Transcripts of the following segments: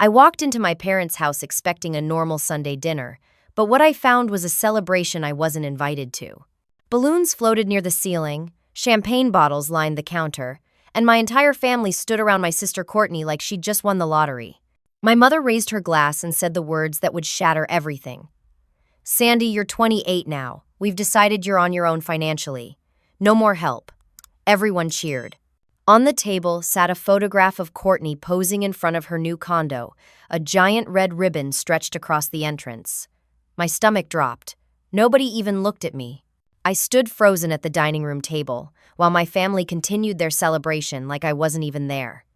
I walked into my parents' house expecting a normal Sunday dinner, but what I found was a celebration I wasn't invited to. Balloons floated near the ceiling, champagne bottles lined the counter, and my entire family stood around my sister Courtney like she'd just won the lottery. My mother raised her glass and said the words that would shatter everything. "Sandy, you're 28 now. We've decided you're on your own financially. No more help." Everyone cheered. On the table sat a photograph of Courtney posing in front of her new condo, a giant red ribbon stretched across the entrance. My stomach dropped. Nobody even looked at me. I stood frozen at the dining room table, while my family continued their celebration like I wasn't even there.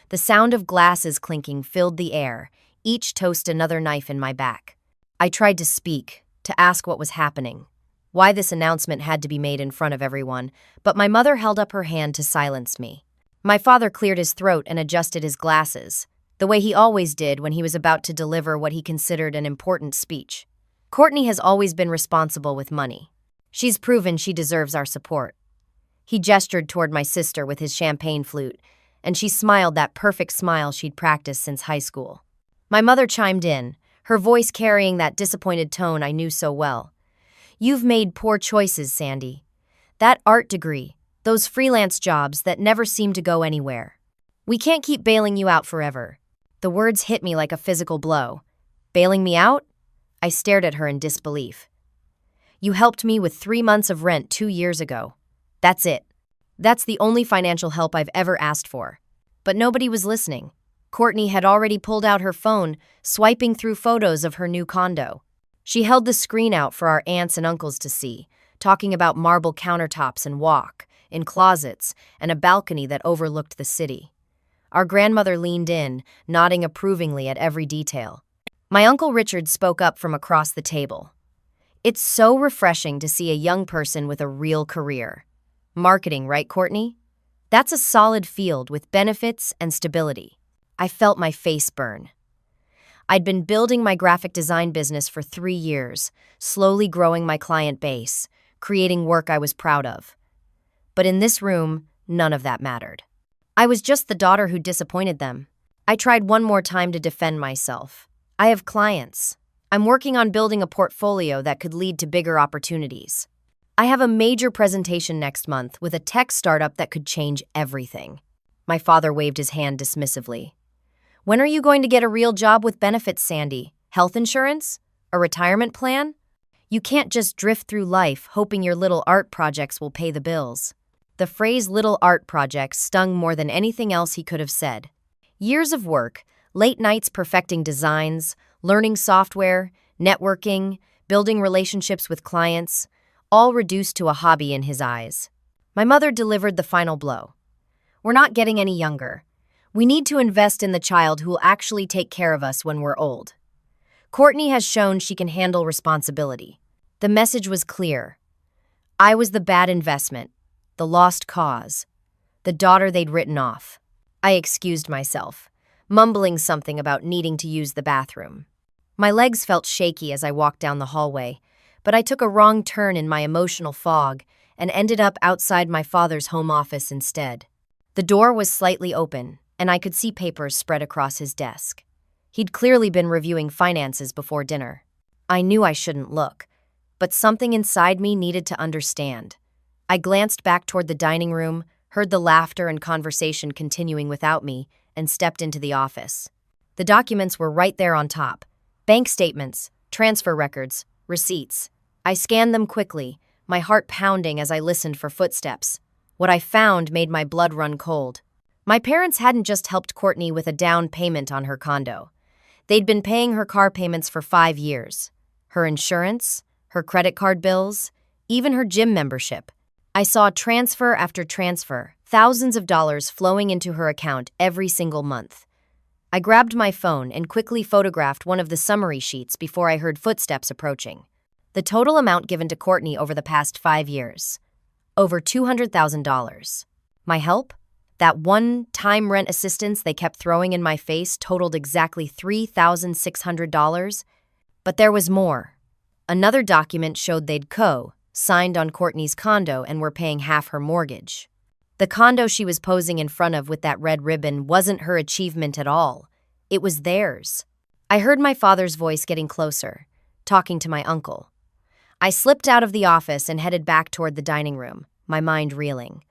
The sound of glasses clinking filled the air, each toast another knife in my back. I tried to speak, to ask what was happening, why this announcement had to be made in front of everyone, but my mother held up her hand to silence me. My father cleared his throat and adjusted his glasses, the way he always did when he was about to deliver what he considered an important speech. "Courtney has always been responsible with money. She's proven she deserves our support." He gestured toward my sister with his champagne flute, and she smiled that perfect smile she'd practiced since high school. My mother chimed in, her voice carrying that disappointed tone I knew so well. "You've made poor choices, Sandy. That art degree, those freelance jobs that never seem to go anywhere. We can't keep bailing you out forever." The words hit me like a physical blow. "Bailing me out?" I stared at her in disbelief. "You helped me with 3 months of rent 2 years ago. That's it. That's the only financial help I've ever asked for." But nobody was listening. Courtney had already pulled out her phone, swiping through photos of her new condo. She held the screen out for our aunts and uncles to see, talking about marble countertops and walk-in closets and a balcony that overlooked the city. Our grandmother leaned in, nodding approvingly at every detail. My Uncle Richard spoke up from across the table. "It's so refreshing to see a young person with a real career. Marketing, right, Courtney? That's a solid field with benefits and stability." I felt my face burn. I'd been building my graphic design business for 3 years, slowly growing my client base, creating work I was proud of. But in this room, none of that mattered. I was just the daughter who disappointed them. I tried one more time to defend myself. "I have clients. I'm working on building a portfolio that could lead to bigger opportunities. I have a major presentation next month with a tech startup that could change everything." My father waved his hand dismissively. "When are you going to get a real job with benefits, Sandy? Health insurance? A retirement plan? You can't just drift through life hoping your little art projects will pay the bills." The phrase "little art projects" stung more than anything else he could have said. Years of work, late nights perfecting designs, learning software, networking, building relationships with clients, all reduced to a hobby in his eyes. My mother delivered the final blow. "We're not getting any younger. We need to invest in the child who will actually take care of us when we're old. Courtney has shown she can handle responsibility." The message was clear. I was the bad investment, the lost cause, the daughter they'd written off. I excused myself, mumbling something about needing to use the bathroom. My legs felt shaky as I walked down the hallway, but I took a wrong turn in my emotional fog and ended up outside my father's home office instead. The door was slightly open, and I could see papers spread across his desk. He'd clearly been reviewing finances before dinner. I knew I shouldn't look, but something inside me needed to understand. I glanced back toward the dining room, heard the laughter and conversation continuing without me, and stepped into the office. The documents were right there on top. Bank statements, transfer records, receipts. I scanned them quickly, my heart pounding as I listened for footsteps. What I found made my blood run cold. My parents hadn't just helped Courtney with a down payment on her condo. They'd been paying her car payments for 5 years. Her insurance, her credit card bills, even her gym membership. I saw transfer after transfer, thousands of dollars flowing into her account every single month. I grabbed my phone and quickly photographed one of the summary sheets before I heard footsteps approaching. The total amount given to Courtney over the past 5 years. Over $200,000. My help? That one-time rent assistance they kept throwing in my face totaled exactly $3,600. But there was more. Another document showed they'd signed on Courtney's condo and were paying half her mortgage. The condo she was posing in front of with that red ribbon wasn't her achievement at all. It was theirs. I heard my father's voice getting closer, talking to my uncle. I slipped out of the office and headed back toward the dining room, my mind reeling.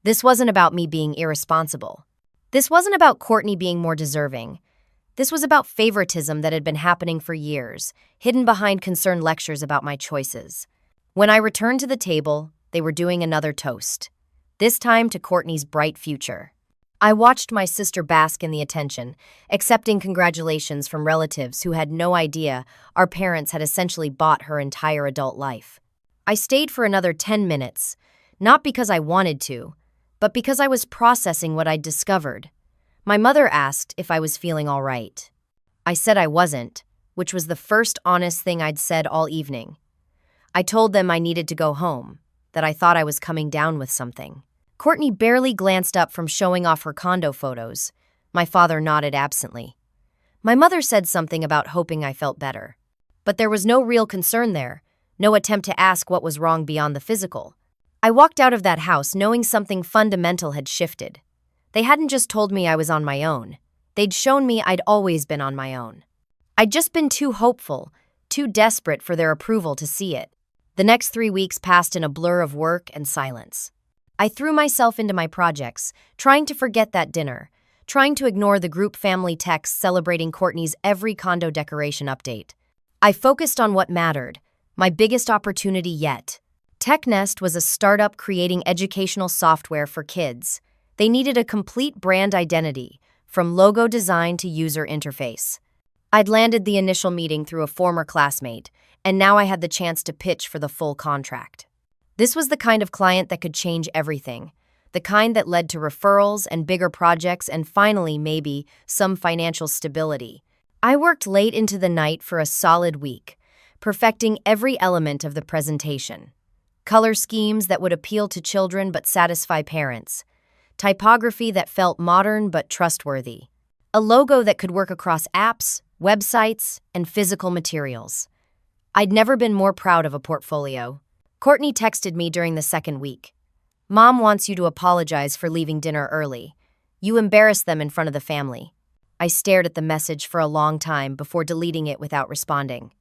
This wasn't about me being irresponsible. This wasn't about Courtney being more deserving. This was about favoritism that had been happening for years, hidden behind concerned lectures about my choices. When I returned to the table, they were doing another toast, this time to Courtney's bright future. I watched my sister bask in the attention, accepting congratulations from relatives who had no idea our parents had essentially bought her entire adult life. I stayed for another 10 minutes, not because I wanted to, but because I was processing what I'd discovered. My mother asked if I was feeling all right. I said I wasn't, which was the first honest thing I'd said all evening. I told them I needed to go home, that I thought I was coming down with something. Courtney barely glanced up from showing off her condo photos. My father nodded absently. My mother said something about hoping I felt better. But there was no real concern there, no attempt to ask what was wrong beyond the physical. I walked out of that house knowing something fundamental had shifted. They hadn't just told me I was on my own. They'd shown me I'd always been on my own. I'd just been too hopeful, too desperate for their approval to see it. The next 3 weeks passed in a blur of work and silence. I threw myself into my projects, trying to forget that dinner, trying to ignore the group family texts celebrating Courtney's every condo decoration update. I focused on what mattered, my biggest opportunity yet. TechNest was a startup creating educational software for kids. They needed a complete brand identity, from logo design to user interface. I'd landed the initial meeting through a former classmate, and now I had the chance to pitch for the full contract. This was the kind of client that could change everything, the kind that led to referrals and bigger projects and finally, maybe, some financial stability. I worked late into the night for a solid week, perfecting every element of the presentation. Color schemes that would appeal to children but satisfy parents. Typography that felt modern but trustworthy. A logo that could work across apps, websites, and physical materials. I'd never been more proud of a portfolio. Courtney texted me during the second week. "Mom wants you to apologize for leaving dinner early. You embarrassed them in front of the family." I stared at the message for a long time before deleting it without responding.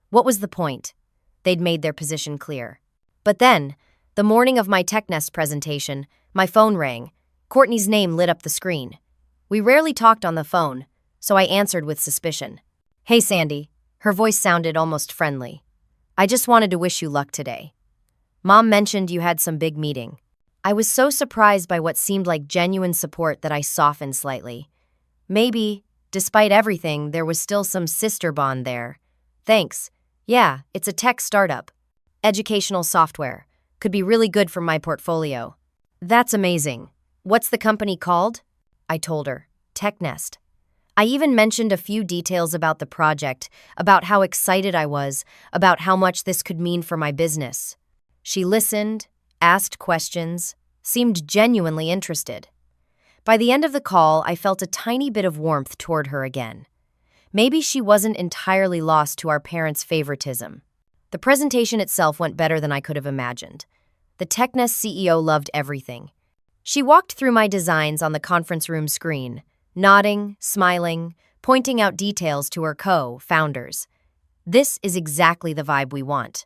What was the point? They'd made their position clear. But then, the morning of my TechNest presentation, my phone rang. Courtney's name lit up the screen. We rarely talked on the phone, so I answered with suspicion. "Hey, Sandy." Her voice sounded almost friendly. "I just wanted to wish you luck today. Mom mentioned you had some big meeting." I was so surprised by what seemed like genuine support that I softened slightly. Maybe, despite everything, there was still some sister bond there. "Thanks. Yeah, it's a tech startup. Educational software. Could be really good for my portfolio." "That's amazing. What's the company called?" I told her. TechNest. I even mentioned a few details about the project, about how excited I was, about how much this could mean for my business. She listened, asked questions, seemed genuinely interested. By the end of the call, I felt a tiny bit of warmth toward her again. Maybe she wasn't entirely lost to our parents' favoritism. The presentation itself went better than I could have imagined. The TechNest CEO loved everything. She walked through my designs on the conference room screen, nodding, smiling, pointing out details to her co-founders. "This is exactly the vibe we want.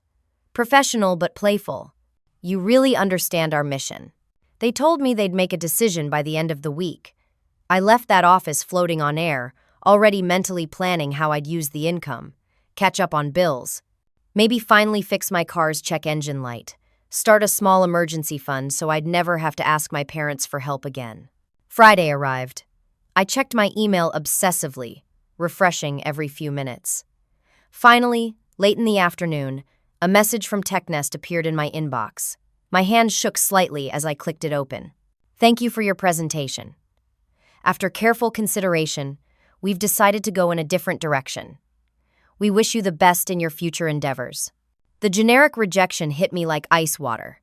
Professional but playful. You really understand our mission." They told me they'd make a decision by the end of the week. I left that office floating on air, already mentally planning how I'd use the income, catch up on bills, maybe finally fix my car's check engine light, start a small emergency fund so I'd never have to ask my parents for help again. Friday arrived. I checked my email obsessively, refreshing every few minutes. Finally, late in the afternoon, a message from TechNest appeared in my inbox. My hand shook slightly as I clicked it open. "Thank you for your presentation. After careful consideration, we've decided to go in a different direction. We wish you the best in your future endeavors." The generic rejection hit me like ice water.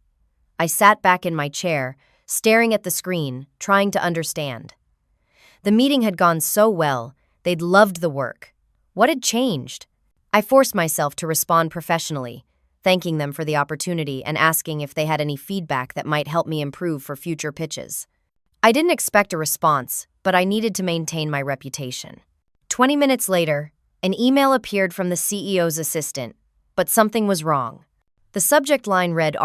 I sat back in my chair, staring at the screen, trying to understand. The meeting had gone so well, they'd loved the work. What had changed? I forced myself to respond professionally, thanking them for the opportunity and asking if they had any feedback that might help me improve for future pitches. I didn't expect a response, but I needed to maintain my reputation. 20 minutes later, an email appeared from the CEO's assistant, but something was wrong. The subject line read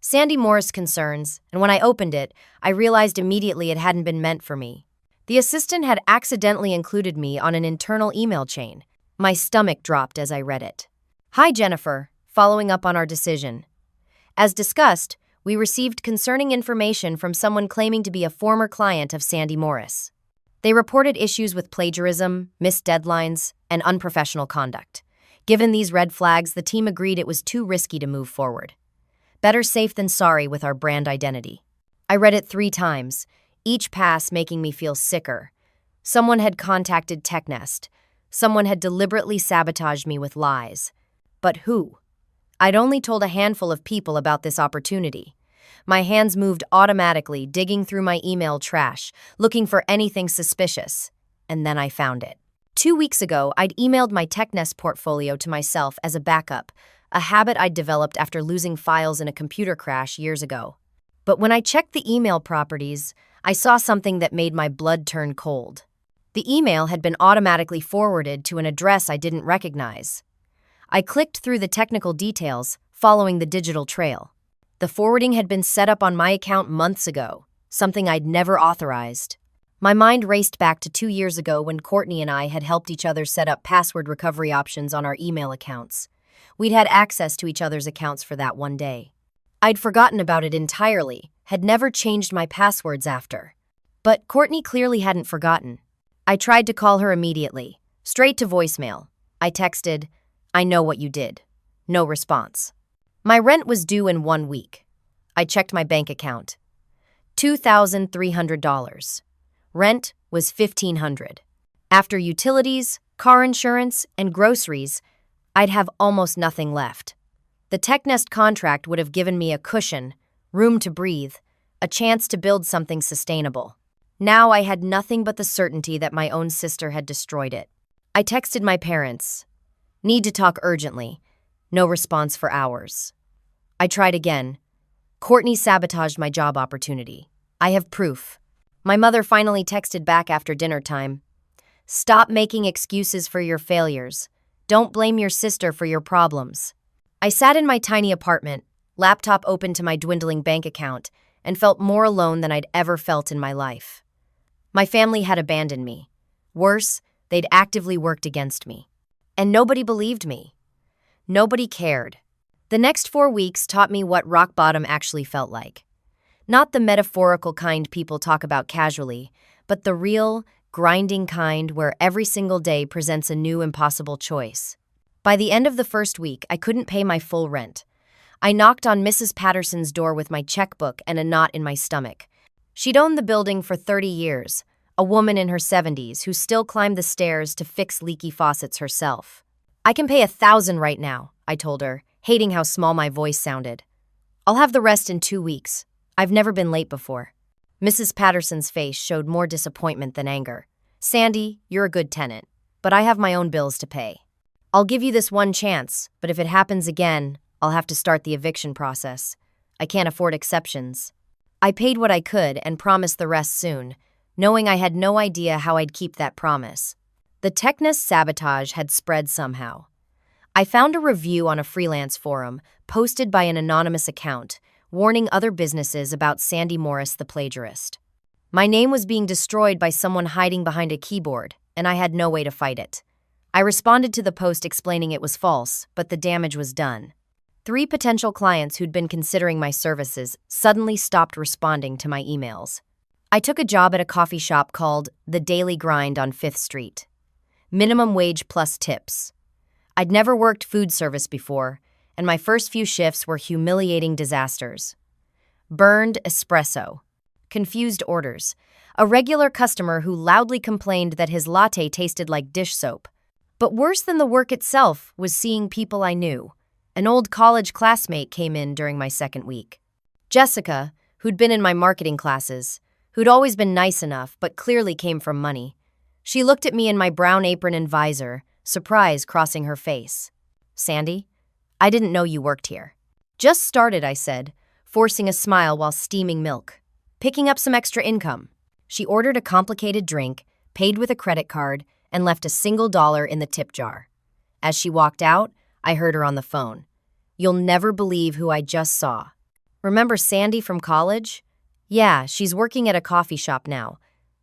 Sandy Morris concerns, and when I opened it, I realized immediately it hadn't been meant for me. The assistant had accidentally included me on an internal email chain. My stomach dropped as I read it. Hi, Jennifer. Following up on our decision. As discussed, we received concerning information from someone claiming to be a former client of Sandy Morris. They reported issues with plagiarism, missed deadlines, and unprofessional conduct. Given these red flags, the team agreed it was too risky to move forward. Better safe than sorry with our brand identity. I read it 3 times, each pass making me feel sicker. Someone had contacted TechNest. Someone had deliberately sabotaged me with lies. But who? I'd only told a handful of people about this opportunity. My hands moved automatically, digging through my email trash, looking for anything suspicious. And then I found it. 2 weeks ago, I'd emailed my TechNest portfolio to myself as a backup, a habit I'd developed after losing files in a computer crash years ago. But when I checked the email properties, I saw something that made my blood turn cold. The email had been automatically forwarded to an address I didn't recognize. I clicked through the technical details, following the digital trail. The forwarding had been set up on my account months ago, something I'd never authorized. My mind raced back to 2 years ago when Courtney and I had helped each other set up password recovery options on our email accounts. We'd had access to each other's accounts for that one day. I'd forgotten about it entirely, had never changed my passwords after. But Courtney clearly hadn't forgotten. I tried to call her immediately, straight to voicemail. I texted, "I know what you did." No response. My rent was due in 1 week. I checked my bank account. $2,300. Rent was $1,500. After utilities, car insurance, and groceries, I'd have almost nothing left. The TechNest contract would have given me a cushion, room to breathe, a chance to build something sustainable. Now I had nothing but the certainty that my own sister had destroyed it. I texted my parents. Need to talk urgently. No response for hours. I tried again. Courtney sabotaged my job opportunity. I have proof. My mother finally texted back after dinner time. Stop making excuses for your failures. Don't blame your sister for your problems. I sat in my tiny apartment, laptop open to my dwindling bank account, and felt more alone than I'd ever felt in my life. My family had abandoned me. Worse, they'd actively worked against me. And nobody believed me. Nobody cared. The next 4 weeks taught me what rock bottom actually felt like. Not the metaphorical kind people talk about casually, but the real, grinding kind where every single day presents a new impossible choice. By the end of the first week, I couldn't pay my full rent. I knocked on Mrs. Patterson's door with my checkbook and a knot in my stomach. She'd owned the building for 30 years, a woman in her 70s who still climbed the stairs to fix leaky faucets herself. I can pay $1,000 right now, I told her, hating how small my voice sounded. I'll have the rest in 2 weeks. I've never been late before. Mrs. Patterson's face showed more disappointment than anger. Sandy, you're a good tenant, but I have my own bills to pay. I'll give you this one chance, but if it happens again, I'll have to start the eviction process. I can't afford exceptions. I paid what I could and promised the rest soon, knowing I had no idea how I'd keep that promise. The TechNest sabotage had spread somehow. I found a review on a freelance forum, posted by an anonymous account, warning other businesses about Sandy Morris the plagiarist. My name was being destroyed by someone hiding behind a keyboard, and I had no way to fight it. I responded to the post explaining it was false, but the damage was done. 3 potential clients who'd been considering my services suddenly stopped responding to my emails. I took a job at a coffee shop called The Daily Grind on 5th Street. Minimum wage plus tips. I'd never worked food service before, and my first few shifts were humiliating disasters. Burned espresso. Confused orders. A regular customer who loudly complained that his latte tasted like dish soap. But worse than the work itself was seeing people I knew. An old college classmate came in during my second week. Jessica, who'd been in my marketing classes, who'd always been nice enough but clearly came from money. She looked at me in my brown apron and visor, surprise crossing her face. Sandy, I didn't know you worked here. Just started, I said, forcing a smile while steaming milk. Picking up some extra income. She ordered a complicated drink, paid with a credit card, and left a single dollar in the tip jar. As she walked out, I heard her on the phone. "You'll never believe who I just saw. Remember Sandy from college? Yeah, she's working at a coffee shop now.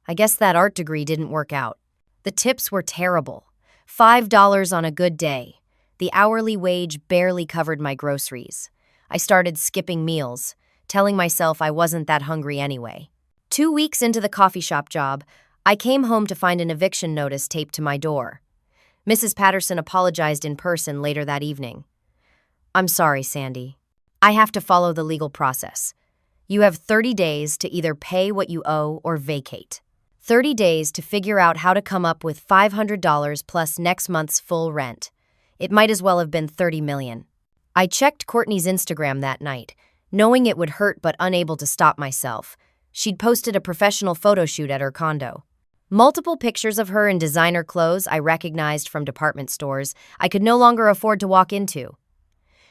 I guess that art degree didn't work out." The tips were terrible. $5 on a good day. The hourly wage barely covered my groceries. I started skipping meals, telling myself I wasn't that hungry anyway. 2 weeks into the coffee shop job, I came home to find an eviction notice taped to my door. Mrs. Patterson apologized in person later that evening. "I'm sorry, Sandy. I have to follow the legal process. You have 30 days to either pay what you owe or vacate. 30 days to figure out how to come up with $500 plus next month's full rent. It might as well have been $30 million. I checked Courtney's Instagram that night, knowing it would hurt but unable to stop myself. She'd posted a professional photo shoot at her condo. Multiple pictures of her in designer clothes I recognized from department stores I could no longer afford to walk into.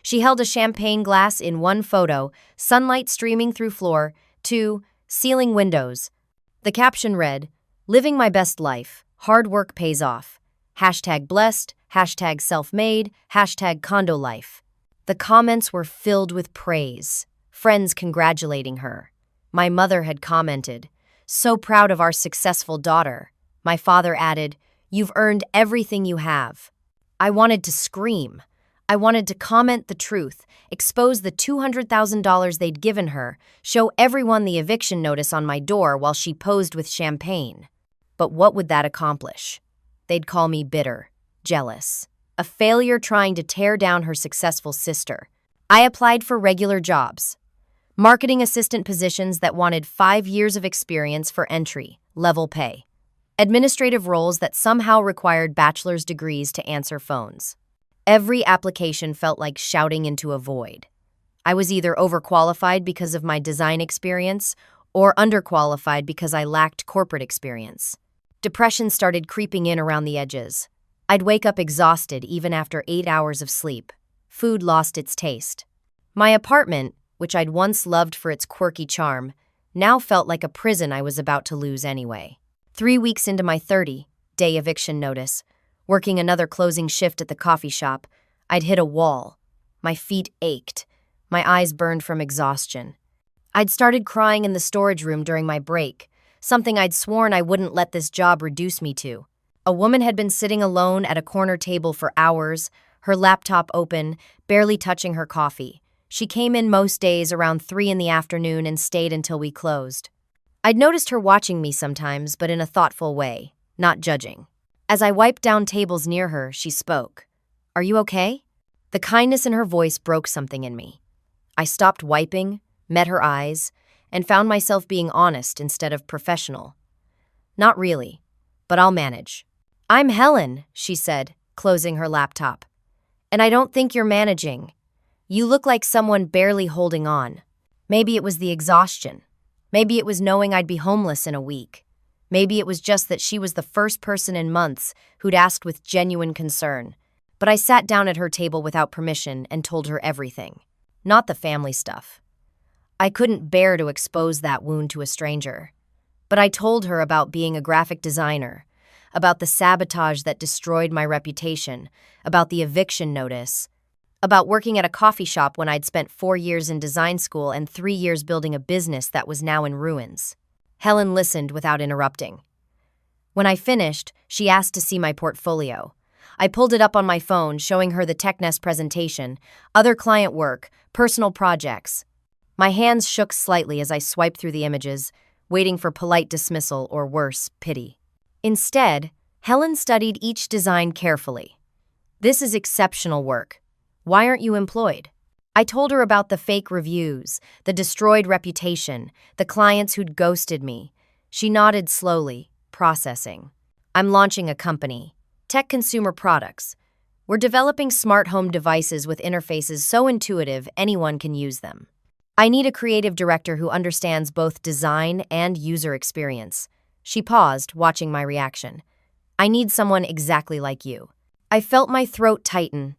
She held a champagne glass in one photo, sunlight streaming through floor, 2, ceiling windows. The caption read, "Living my best life, hard work pays off. #blessed, #self-made, #condo life." The comments were filled with praise, friends congratulating her. My mother had commented, "So proud of our successful daughter." My father added, "You've earned everything you have." I wanted to scream. I wanted to comment the truth, expose the $200,000 they'd given her, show everyone the eviction notice on my door while she posed with champagne. But what would that accomplish? They'd call me bitter, jealous, a failure trying to tear down her successful sister. I applied for regular jobs, marketing assistant positions that wanted 5 years of experience for entry, level pay, administrative roles that somehow required bachelor's degrees to answer phones. Every application felt like shouting into a void. I was either overqualified because of my design experience or underqualified because I lacked corporate experience. Depression started creeping in around the edges. I'd wake up exhausted even after 8 hours of sleep. Food lost its taste. My apartment, which I'd once loved for its quirky charm, now felt like a prison I was about to lose anyway. 3 weeks into my 30-day eviction notice, working another closing shift at the coffee shop, I'd hit a wall. My feet ached. My eyes burned from exhaustion. I'd started crying in the storage room during my break, something I'd sworn I wouldn't let this job reduce me to. A woman had been sitting alone at a corner table for hours, her laptop open, barely touching her coffee. She came in most days around 3 in the afternoon and stayed until we closed. I'd noticed her watching me sometimes, but in a thoughtful way, not judging. As I wiped down tables near her, she spoke. "Are you okay?" The kindness in her voice broke something in me. I stopped wiping, met her eyes, and found myself being honest instead of professional. "Not really, but I'll manage." "I'm Helen," she said, closing her laptop. "And I don't think you're managing. You look like someone barely holding on." Maybe it was the exhaustion. Maybe it was knowing I'd be homeless in a week. Maybe it was just that she was the first person in months who'd asked with genuine concern. But I sat down at her table without permission and told her everything. Not the family stuff. I couldn't bear to expose that wound to a stranger. But I told her about being a graphic designer, about the sabotage that destroyed my reputation, about the eviction notice, about working at a coffee shop when I'd spent 4 years in design school and 3 years building a business that was now in ruins. Helen listened without interrupting. When I finished, she asked to see my portfolio. I pulled it up on my phone, showing her the TechNest presentation, other client work, personal projects. My hands shook slightly as I swiped through the images, waiting for polite dismissal or worse, pity. Instead, Helen studied each design carefully. "This is exceptional work. Why aren't you employed?" I told her about the fake reviews, the destroyed reputation, the clients who'd ghosted me. She nodded slowly, processing. "I'm launching a company. Tech consumer products. We're developing smart home devices with interfaces so intuitive anyone can use them. I need a creative director who understands both design and user experience." She paused, watching my reaction. "I need someone exactly like you." I felt my throat tighten.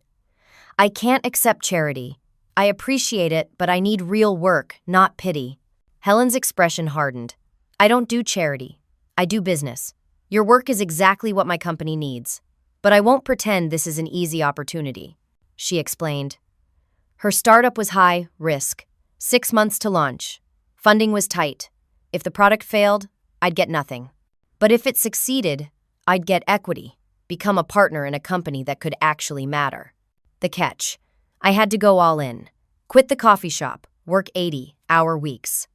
"I can't accept charity. I appreciate it, but I need real work, not pity." Helen's expression hardened. "I don't do charity. I do business. Your work is exactly what my company needs, but I won't pretend this is an easy opportunity, she explained. Her startup was high risk, 6 months to launch. Funding was tight. If the product failed, I'd get nothing. But if it succeeded, I'd get equity, become a partner in a company that could actually matter. The catch: I had to go all in. Quit the coffee shop, work 80-hour weeks.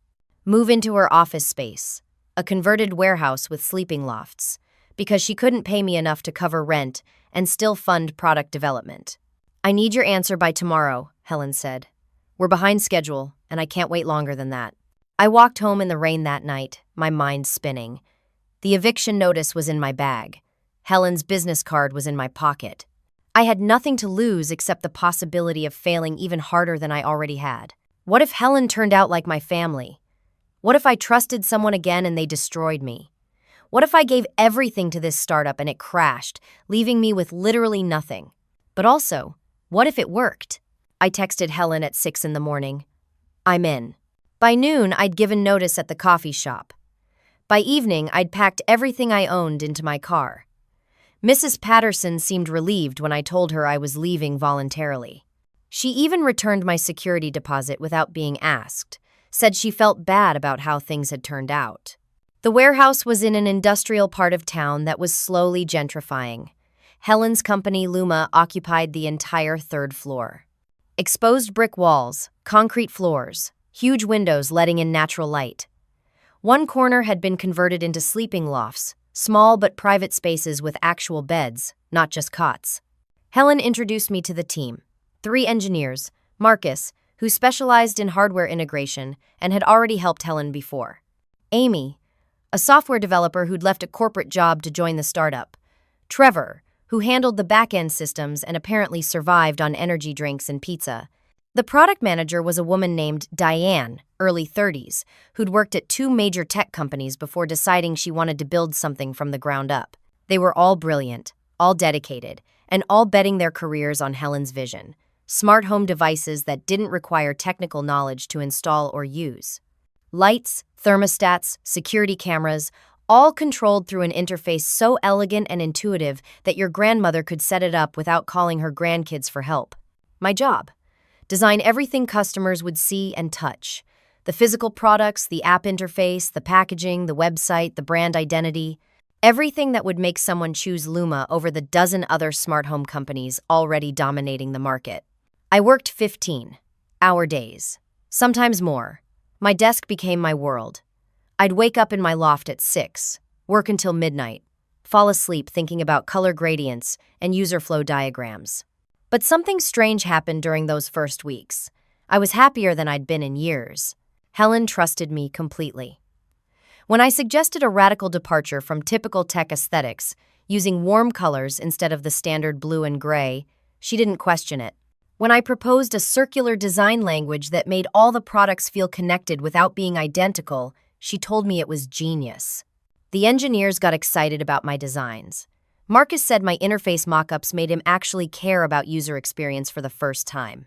Move into her office space, a converted warehouse with sleeping lofts, because she couldn't pay me enough to cover rent and still fund product development. I need your answer by tomorrow, Helen said. We're behind schedule, and I can't wait longer than that. I walked home in the rain that night, my mind spinning. The eviction notice was in my bag. Helen's business card was in my pocket. I had nothing to lose except the possibility of failing even harder than I already had. What if Helen turned out like my family? What if I trusted someone again and they destroyed me? What if I gave everything to this startup and it crashed, leaving me with literally nothing? But also, what if it worked? I texted Helen at 6 in the morning. I'm in. By noon, I'd given notice at the coffee shop. By evening, I'd packed everything I owned into my car. Mrs. Patterson seemed relieved when I told her I was leaving voluntarily. She even returned my security deposit without being asked, said she felt bad about how things had turned out. The warehouse was in an industrial part of town that was slowly gentrifying. Helen's company, Luma, occupied the entire 3rd floor. Exposed brick walls, concrete floors, huge windows letting in natural light. One corner had been converted into sleeping lofts, small but private spaces with actual beds, not just cots. Helen introduced me to the team. 3 engineers, Marcus, who specialized in hardware integration and had already helped Helen before. Amy, a software developer who'd left a corporate job to join the startup. Trevor, who handled the back-end systems and apparently survived on energy drinks and pizza. The product manager was a woman named Diane, early 30s, who'd worked at 2 major tech companies before deciding she wanted to build something from the ground up. They were all brilliant, all dedicated, and all betting their careers on Helen's vision: smart home devices that didn't require technical knowledge to install or use. Lights, thermostats, security cameras, all controlled through an interface so elegant and intuitive that your grandmother could set it up without calling her grandkids for help. My job: design everything customers would see and touch. The physical products, the app interface, the packaging, the website, the brand identity. Everything that would make someone choose Luma over the dozen other smart home companies already dominating the market. I worked 15-hour days, sometimes more. My desk became my world. I'd wake up in my loft at 6, work until midnight, fall asleep thinking about color gradients and user flow diagrams. But something strange happened during those first weeks. I was happier than I'd been in years. Helen trusted me completely. When I suggested a radical departure from typical tech aesthetics, using warm colors instead of the standard blue and gray, she didn't question it. When I proposed a circular design language that made all the products feel connected without being identical, she told me it was genius. The engineers got excited about my designs. Marcus said my interface mockups made him actually care about user experience for the first time.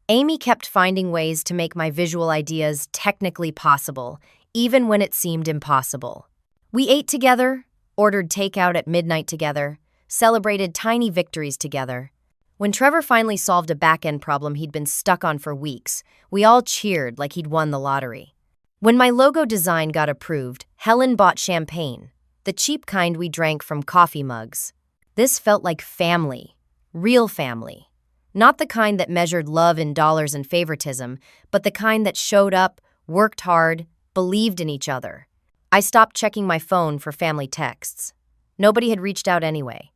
Amy kept finding ways to make my visual ideas technically possible, even when it seemed impossible. We ate together, ordered takeout at midnight together, celebrated tiny victories together. When Trevor finally solved a back-end problem he'd been stuck on for weeks, we all cheered like he'd won the lottery. When my logo design got approved, Helen bought champagne, the cheap kind we drank from coffee mugs. This felt like family, real family. Not the kind that measured love in dollars and favoritism, but the kind that showed up, worked hard, believed in each other. I stopped checking my phone for family texts. Nobody had reached out anyway.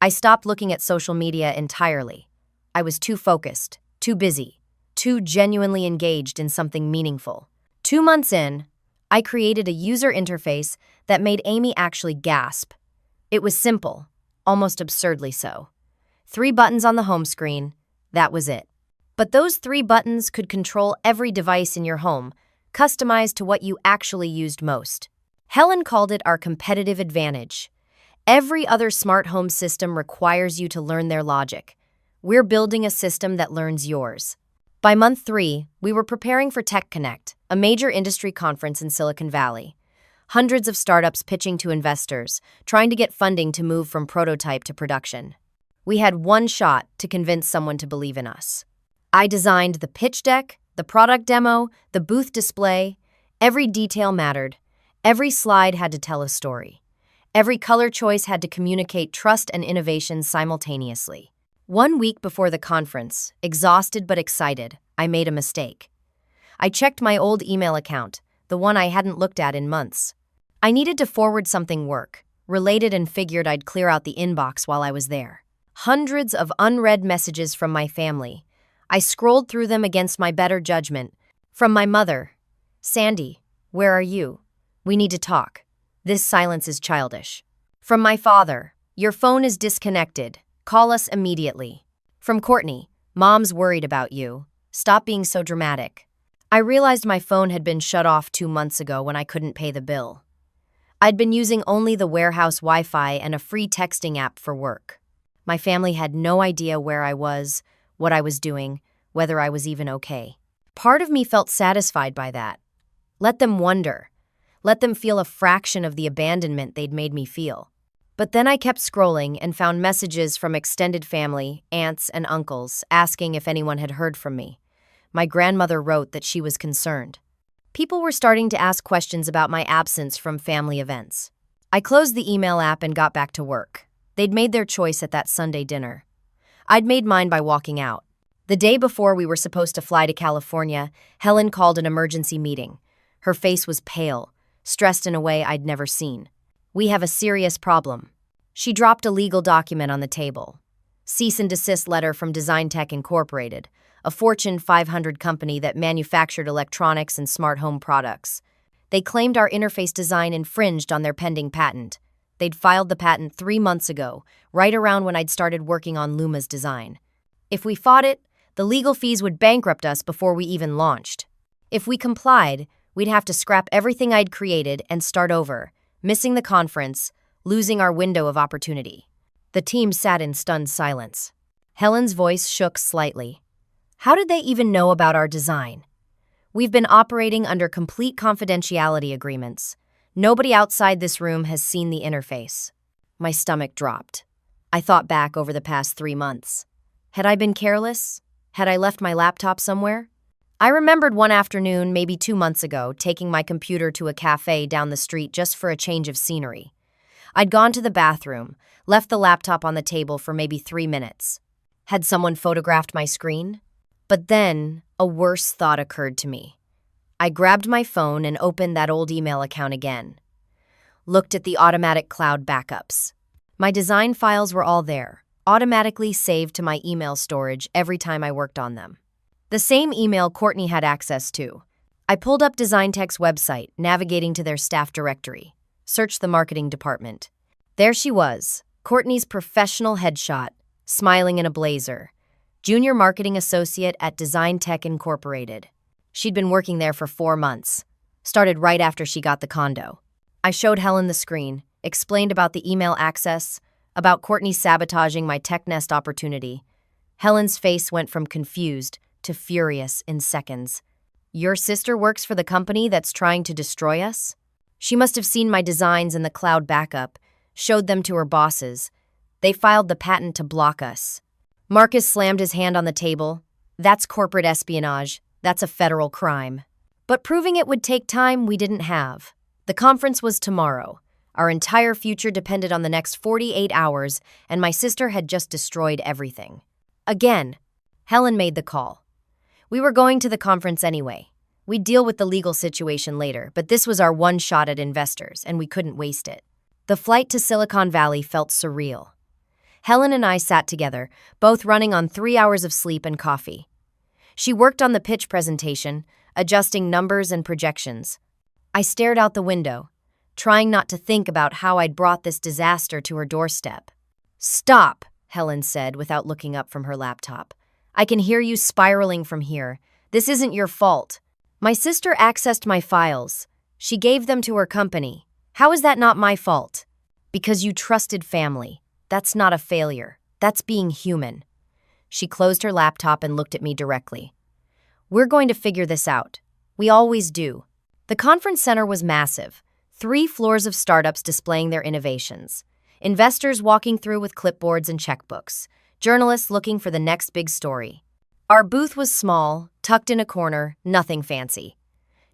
I stopped looking at social media entirely. I was too focused, too busy, too genuinely engaged in something meaningful. 2 months in, I created a user interface that made Amy actually gasp. It was simple, almost absurdly so. 3 buttons on the home screen, that was it. But those 3 buttons could control every device in your home, customized to what you actually used most. Helen called it our competitive advantage. Every other smart home system requires you to learn their logic. We're building a system that learns yours. By month 3, we were preparing for Tech Connect, a major industry conference in Silicon Valley. Hundreds of startups pitching to investors, trying to get funding to move from prototype to production. We had one shot to convince someone to believe in us. I designed the pitch deck, the product demo, the booth display. Every detail mattered. Every slide had to tell a story. Every color choice had to communicate trust and innovation simultaneously. 1 week before the conference, exhausted but excited, I made a mistake. I checked my old email account, the one I hadn't looked at in months. I needed to forward something related, and figured I'd clear out the inbox while I was there. Hundreds of unread messages from my family. I scrolled through them against my better judgment. From my mother, "Sandy, where are you? We need to talk. This silence is childish." From my father, "Your phone is disconnected. Call us immediately." From Courtney, "Mom's worried about you. Stop being so dramatic." I realized my phone had been shut off 2 months ago when I couldn't pay the bill. I'd been using only the warehouse Wi-Fi and a free texting app for work. My family had no idea where I was, what I was doing, whether I was even okay. Part of me felt satisfied by that. Let them wonder. Let them feel a fraction of the abandonment they'd made me feel. But then I kept scrolling and found messages from extended family, aunts and uncles, asking if anyone had heard from me. My grandmother wrote that she was concerned. People were starting to ask questions about my absence from family events. I closed the email app and got back to work. They'd made their choice at that Sunday dinner. I'd made mine by walking out. The day before we were supposed to fly to California, Helen called an emergency meeting. Her face was pale, stressed in a way I'd never seen. "We have a serious problem." She dropped a legal document on the table. Cease and desist letter from Design Tech Incorporated, a Fortune 500 company that manufactured electronics and smart home products. They claimed our interface design infringed on their pending patent. They'd filed the patent 3 months ago, right around when I'd started working on Luma's design. If we fought it, the legal fees would bankrupt us before we even launched. If we complied, we'd have to scrap everything I'd created and start over, missing the conference, losing our window of opportunity. The team sat in stunned silence. Helen's voice shook slightly. "How did they even know about our design? We've been operating under complete confidentiality agreements. Nobody outside this room has seen the interface." My stomach dropped. I thought back over the past 3 months. Had I been careless? Had I left my laptop somewhere? I remembered one afternoon, maybe 2 months ago, taking my computer to a cafe down the street just for a change of scenery. I'd gone to the bathroom, left the laptop on the table for maybe 3 minutes. Had someone photographed my screen? But then, a worse thought occurred to me. I grabbed my phone and opened that old email account again. Looked at the automatic cloud backups. My design files were all there, automatically saved to my email storage every time I worked on them. The same email Courtney had access to. I pulled up Design Tech's website, navigating to their staff directory. Searched the marketing department. There she was, Courtney's professional headshot, smiling in a blazer. Junior marketing associate at Design Tech Incorporated. She'd been working there for 4 months. Started right after she got the condo. I showed Helen the screen, explained about the email access, about Courtney sabotaging my TechNest opportunity. Helen's face went from confused to furious in seconds. "Your sister works for the company that's trying to destroy us?" She must have seen my designs in the cloud backup, showed them to her bosses. They filed the patent to block us. Marcus slammed his hand on the table. "That's corporate espionage. That's a federal crime." But proving it would take time we didn't have. The conference was tomorrow. Our entire future depended on the next 48 hours, and my sister had just destroyed everything. Again, Helen made the call. We were going to the conference anyway. We'd deal with the legal situation later, but this was our one shot at investors, and we couldn't waste it. The flight to Silicon Valley felt surreal. Helen and I sat together, both running on 3 hours of sleep and coffee. She worked on the pitch presentation, adjusting numbers and projections. I stared out the window, trying not to think about how I'd brought this disaster to her doorstep. "Stop," Helen said without looking up from her laptop. "I can hear you spiraling from here. This isn't your fault. My sister accessed my files. She gave them to her company. How is that not my fault?" "Because you trusted family. That's not a failure. That's being human." She closed her laptop and looked at me directly. "We're going to figure this out. We always do." The conference center was massive, 3 floors of startups displaying their innovations, investors walking through with clipboards and checkbooks, journalists looking for the next big story. Our booth was small, tucked in a corner, nothing fancy.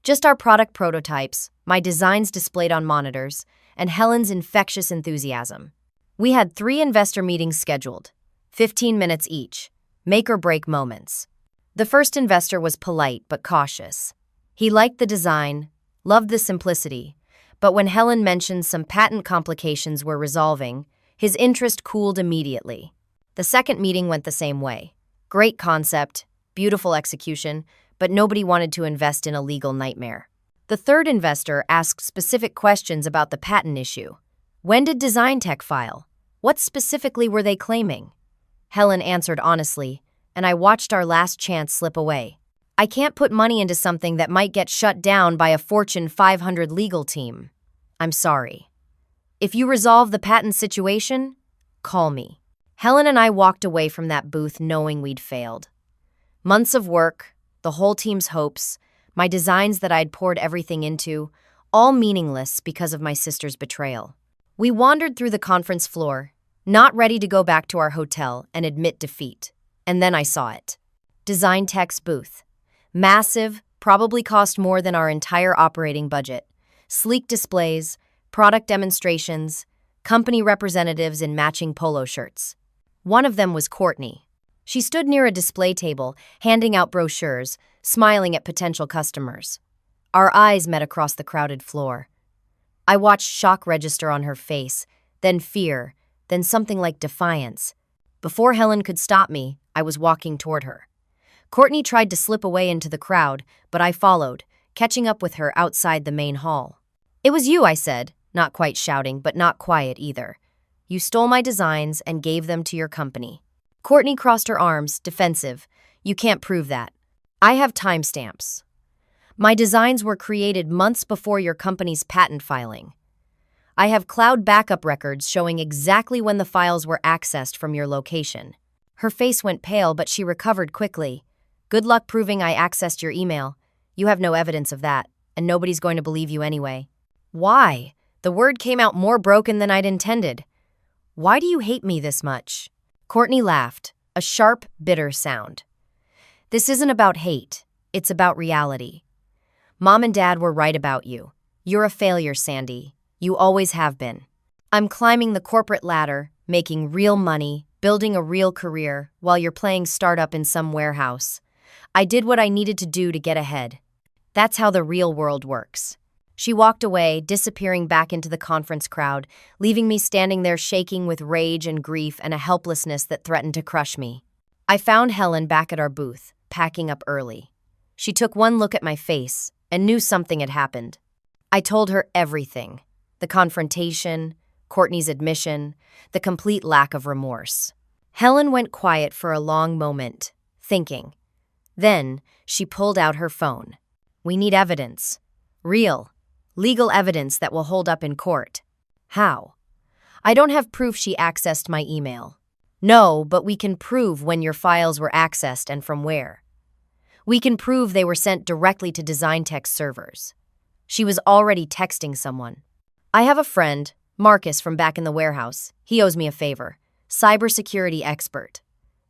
Just our product prototypes, my designs displayed on monitors, and Helen's infectious enthusiasm. We had 3 investor meetings scheduled, 15 minutes each, make or break moments. The first investor was polite but cautious. He liked the design, loved the simplicity, but when Helen mentioned some patent complications we're resolving, his interest cooled immediately. The second meeting went the same way. Great concept, beautiful execution, but nobody wanted to invest in a legal nightmare. The third investor asked specific questions about the patent issue. When did Design Tech file? What specifically were they claiming? Helen answered honestly, and I watched our last chance slip away. I can't put money into something that might get shut down by a Fortune 500 legal team. I'm sorry. If you resolve the patent situation, call me. Helen and I walked away from that booth knowing we'd failed. Months of work, the whole team's hopes, my designs that I'd poured everything into, all meaningless because of my sister's betrayal. We wandered through the conference floor, not ready to go back to our hotel and admit defeat. And then I saw it. Design Tech's booth. Massive, probably cost more than our entire operating budget. Sleek displays, product demonstrations, company representatives in matching polo shirts. One of them was Courtney. She stood near a display table, handing out brochures, smiling at potential customers. Our eyes met across the crowded floor. I watched shock register on her face, then fear, then something like defiance. Before Helen could stop me, I was walking toward her. Courtney tried to slip away into the crowd, but I followed, catching up with her outside the main hall. "It was you," I said, not quite shouting, but not quiet either. "You stole my designs and gave them to your company." Courtney crossed her arms, defensive. "You can't prove that. I have timestamps. My designs were created months before your company's patent filing. I have cloud backup records showing exactly when the files were accessed from your location." Her face went pale, but she recovered quickly. "Good luck proving I accessed your email. You have no evidence of that, and nobody's going to believe you anyway." "Why?" The word came out more broken than I'd intended. "Why do you hate me this much?" Courtney laughed, a sharp, bitter sound. "This isn't about hate. It's about reality. Mom and Dad were right about you. You're a failure, Sandy. You always have been. I'm climbing the corporate ladder, making real money, building a real career, while you're playing startup in some warehouse. I did what I needed to do to get ahead. That's how the real world works." She walked away, disappearing back into the conference crowd, leaving me standing there shaking with rage and grief and a helplessness that threatened to crush me. I found Helen back at our booth, packing up early. She took one look at my face and knew something had happened. I told her everything. The confrontation, Courtney's admission, the complete lack of remorse. Helen went quiet for a long moment, thinking. Then she pulled out her phone. "We need evidence. Real, legal evidence that will hold up in court." "How?" "I don't have proof she accessed my email." "No, but we can prove when your files were accessed and from where. We can prove they were sent directly to Design Tech's servers. She was already texting someone. I have a friend, Marcus from back in the warehouse. He owes me a favor. Cybersecurity expert.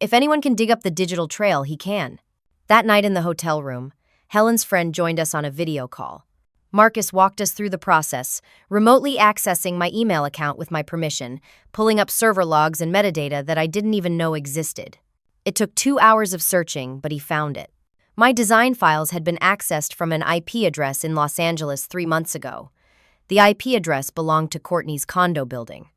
If anyone can dig up the digital trail, he can." That night in the hotel room, Helen's friend joined us on a video call. Marcus walked us through the process, remotely accessing my email account with my permission, pulling up server logs and metadata that I didn't even know existed. It took 2 hours of searching, but he found it. My design files had been accessed from an IP address in Los Angeles 3 months ago. The IP address belonged to Courtney's condo building.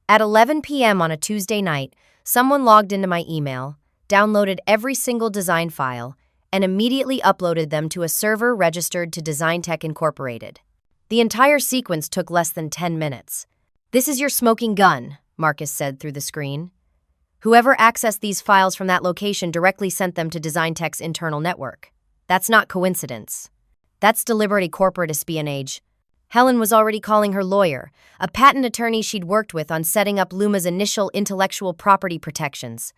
At 11 p.m. on a Tuesday night, someone logged into my email, downloaded every single design file, and immediately uploaded them to a server registered to Design Tech Incorporated. The entire sequence took less than 10 minutes. "This is your smoking gun," Marcus said through the screen. "Whoever accessed these files from that location directly sent them to Design Tech's internal network. That's not coincidence. That's deliberate corporate espionage." Helen was already calling her lawyer, a patent attorney she'd worked with on setting up Luma's initial intellectual property protections.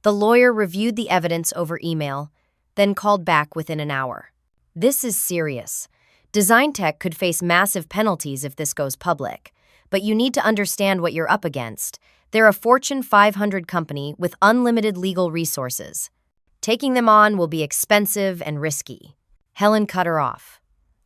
The lawyer reviewed the evidence over email, then called back within an hour. "This is serious. Design Tech could face massive penalties if this goes public, but you need to understand what you're up against. They're a Fortune 500 company with unlimited legal resources. Taking them on will be expensive and risky. Helen cut her off.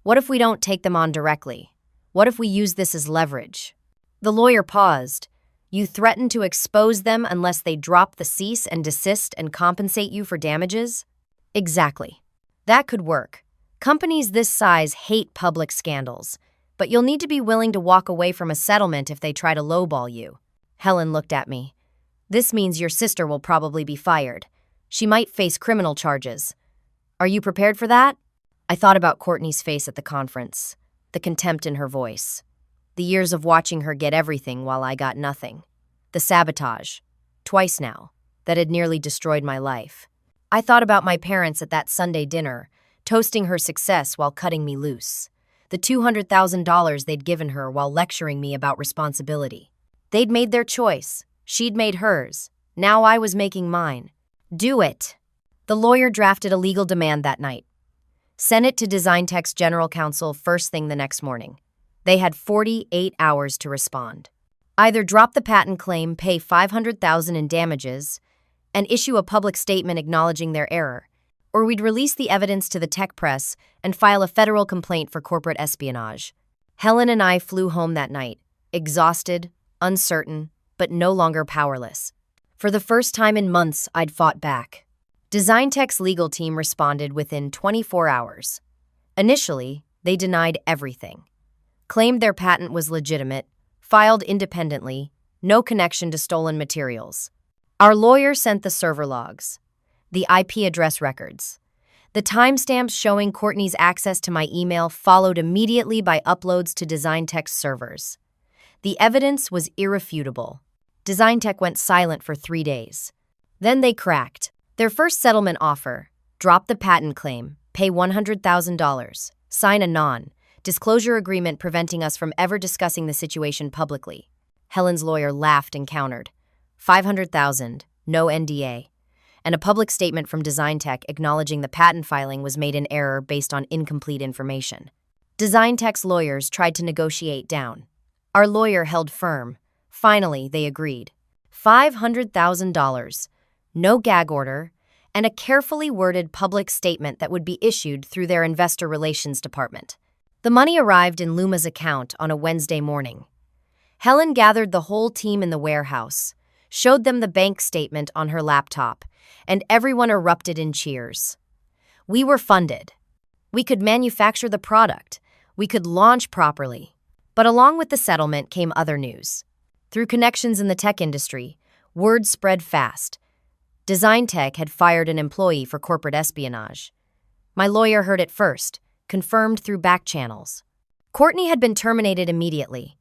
What if we don't take them on directly? What if we use this as leverage? The lawyer paused. You threaten to expose them unless they drop the cease and desist and compensate you for damages? Exactly. That could work. Companies this size hate public scandals, but you'll need to be willing to walk away from a settlement if they try to lowball you. Helen looked at me. This means your sister will probably be fired. She might face criminal charges. Are you prepared for that? I thought about Courtney's face at the conference, the contempt in her voice, the years of watching her get everything while I got nothing, the sabotage, twice now, that had nearly destroyed my life. I thought about my parents at that Sunday dinner, toasting her success while cutting me loose, the $200,000 they'd given her while lecturing me about responsibility. They'd made their choice. She'd made hers. Now I was making mine. Do it. The lawyer drafted a legal demand that night. Sent it to Design Tech's general counsel first thing the next morning. They had 48 hours to respond. Either drop the patent claim, pay $500,000 in damages, and issue a public statement acknowledging their error, or we'd release the evidence to the tech press and file a federal complaint for corporate espionage. Helen and I flew home that night, exhausted, uncertain, but no longer powerless. For the first time in months, I'd fought back. Design Tech's legal team responded within 24 hours. Initially, they denied everything. Claimed their patent was legitimate, filed independently, no connection to stolen materials. Our lawyer sent the server logs, the IP address records. The timestamps showing Courtney's access to my email followed immediately by uploads to Design Tech's servers. The evidence was irrefutable. Design Tech went silent for 3 days. Then they cracked. Their first settlement offer: drop the patent claim, pay $100,000, sign a non-disclosure agreement preventing us from ever discussing the situation publicly. Helen's lawyer laughed and countered. $500,000, no NDA, and a public statement from Design Tech acknowledging the patent filing was made in error based on incomplete information. Design Tech's lawyers tried to negotiate down. Our lawyer held firm. Finally, they agreed. $500,000, no gag order, and a carefully worded public statement that would be issued through their investor relations department. The money arrived in Luma's account on a Wednesday morning. Helen gathered the whole team in the warehouse, showed them the bank statement on her laptop, and everyone erupted in cheers. We were funded. We could manufacture the product. We could launch properly. But along with the settlement came other news. Through connections in the tech industry, word spread fast. Design Tech had fired an employee for corporate espionage. My lawyer heard it first, confirmed through back channels. Courtney had been terminated immediately.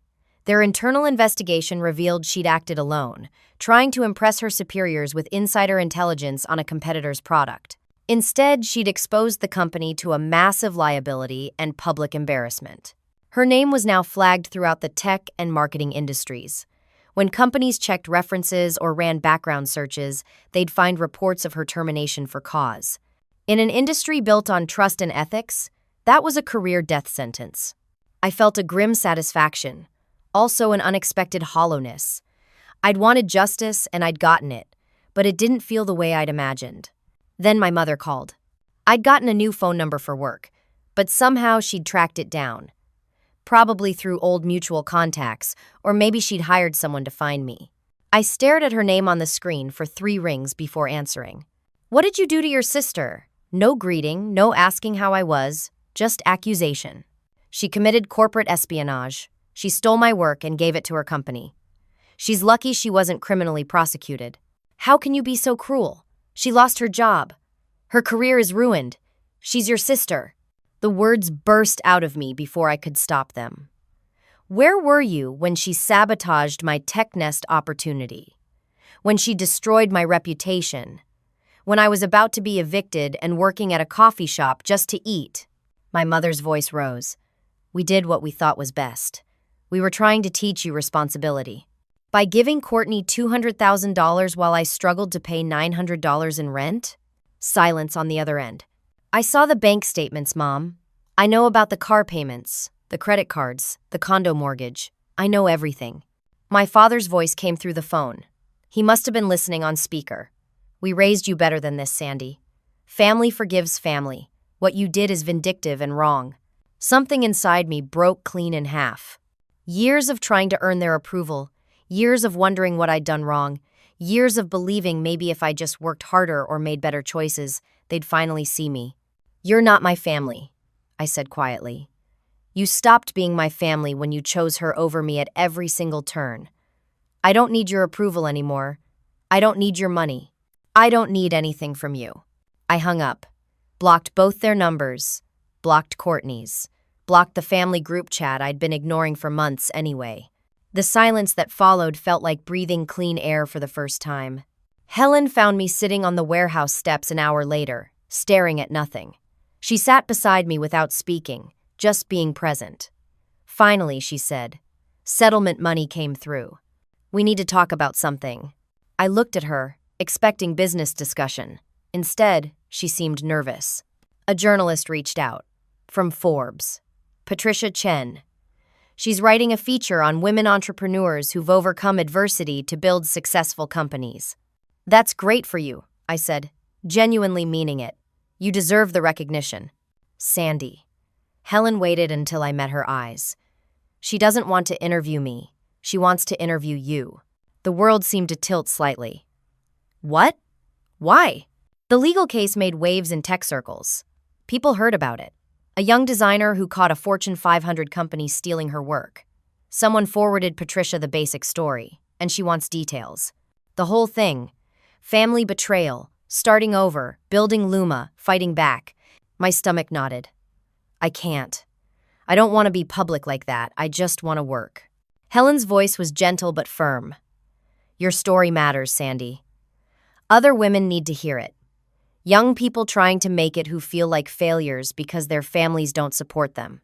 Their internal investigation revealed she'd acted alone, trying to impress her superiors with insider intelligence on a competitor's product. Instead, she'd exposed the company to a massive liability and public embarrassment. Her name was now flagged throughout the tech and marketing industries. When companies checked references or ran background searches, they'd find reports of her termination for cause. In an industry built on trust and ethics, that was a career death sentence. I felt a grim satisfaction, also an unexpected hollowness. I'd wanted justice and I'd gotten it, but it didn't feel the way I'd imagined. Then my mother called. I'd gotten a new phone number for work, but somehow she'd tracked it down. Probably through old mutual contacts, or maybe she'd hired someone to find me. I stared at her name on the screen for 3 rings before answering. What did you do to your sister? No greeting, no asking how I was, just accusation. She committed corporate espionage. She stole my work and gave it to her company. She's lucky she wasn't criminally prosecuted. How can you be so cruel? She lost her job. Her career is ruined. She's your sister. The words burst out of me before I could stop them. Where were you when she sabotaged my tech nest opportunity? When she destroyed my reputation? When I was about to be evicted and working at a coffee shop just to eat? My mother's voice rose. We did what we thought was best. We were trying to teach you responsibility. By giving Courtney $200,000 while I struggled to pay $900 in rent? Silence on the other end. I saw the bank statements, Mom. I know about the car payments, the credit cards, the condo mortgage. I know everything. My father's voice came through the phone. He must have been listening on speaker. We raised you better than this, Sandy. Family forgives family. What you did is vindictive and wrong. Something inside me broke clean in half. Years of trying to earn their approval, years of wondering what I'd done wrong, years of believing maybe if I just worked harder or made better choices, they'd finally see me. You're not my family, I said quietly. You stopped being my family when you chose her over me at every single turn. I don't need your approval anymore. I don't need your money. I don't need anything from you. I hung up, blocked both their numbers, blocked Courtney's, blocked the family group chat I'd been ignoring for months anyway. The silence that followed felt like breathing clean air for the first time. Helen found me sitting on the warehouse steps an hour later, staring at nothing. She sat beside me without speaking, just being present. Finally, she said, settlement money came through. We need to talk about something. I looked at her, expecting business discussion. Instead, she seemed nervous. A journalist reached out. From Forbes. Patricia Chen. She's writing a feature on women entrepreneurs who've overcome adversity to build successful companies. That's great for you, I said, genuinely meaning it. You deserve the recognition. Sandy. Helen waited until I met her eyes. She doesn't want to interview me. She wants to interview you. The world seemed to tilt slightly. What? Why? The legal case made waves in tech circles. People heard about it. A young designer who caught a Fortune 500 company stealing her work. Someone forwarded Patricia the basic story, and she wants details. The whole thing. Family betrayal, starting over, building Luma, fighting back. My stomach knotted. I can't. I don't want to be public like that. I just want to work. Helen's voice was gentle but firm. Your story matters, Sandy. Other women need to hear it. Young people trying to make it who feel like failures because their families don't support them.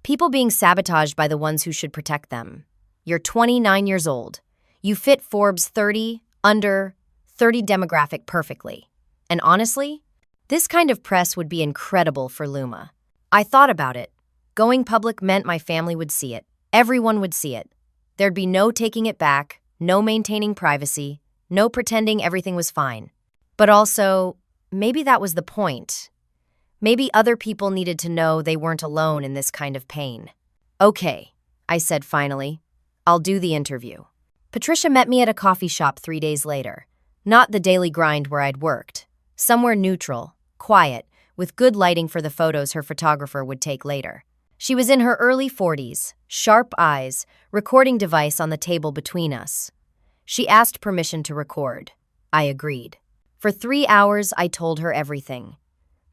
People being sabotaged by the ones who should protect them. You're 29 years old. You fit Forbes' 30, under 30 demographic perfectly. And honestly, this kind of press would be incredible for Luma. I thought about it. Going public meant my family would see it. Everyone would see it. There'd be no taking it back, no maintaining privacy, no pretending everything was fine. But also, maybe that was the point. Maybe other people needed to know they weren't alone in this kind of pain. Okay, I said finally. I'll do the interview. Patricia met me at a coffee shop 3 days later. Not the daily grind where I'd worked. Somewhere neutral, quiet, with good lighting for the photos her photographer would take later. She was in her early 40s, sharp eyes, recording device on the table between us. She asked permission to record. I agreed. For 3 hours, I told her everything.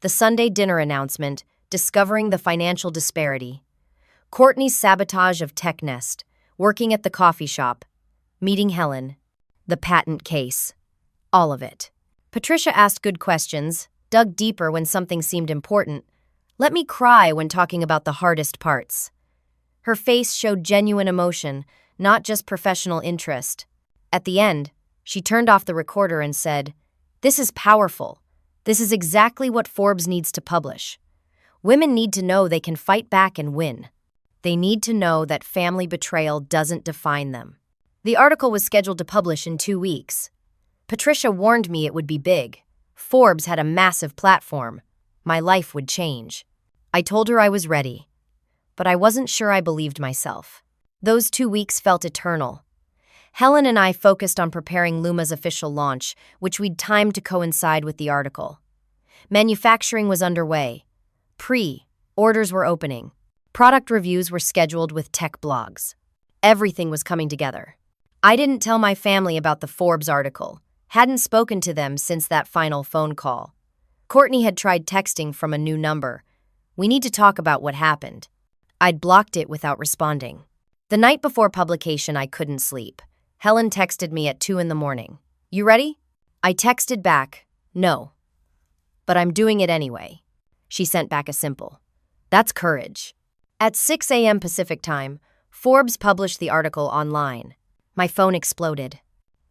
The Sunday dinner announcement, discovering the financial disparity. Courtney's sabotage of TechNest, working at the coffee shop, meeting Helen, the patent case. All of it. Patricia asked good questions, dug deeper when something seemed important, let me cry when talking about the hardest parts. Her face showed genuine emotion, not just professional interest. At the end, she turned off the recorder and said, "This is powerful. This is exactly what Forbes needs to publish. Women need to know they can fight back and win. They need to know that family betrayal doesn't define them." The article was scheduled to publish in 2 weeks. Patricia warned me it would be big. Forbes had a massive platform. My life would change. I told her I was ready, but I wasn't sure I believed myself. Those 2 weeks felt eternal. Helen and I focused on preparing Luma's official launch, which we'd timed to coincide with the article. Manufacturing was underway. Orders were opening. Product reviews were scheduled with tech blogs. Everything was coming together. I didn't tell my family about the Forbes article. Hadn't spoken to them since that final phone call. Courtney had tried texting from a new number. We need to talk about what happened. I'd blocked it without responding. The night before publication, I couldn't sleep. Helen texted me at 2 a.m. You ready? I texted back, no. But I'm doing it anyway. She sent back a simple, that's courage. At 6 a.m. Pacific time, Forbes published the article online. My phone exploded.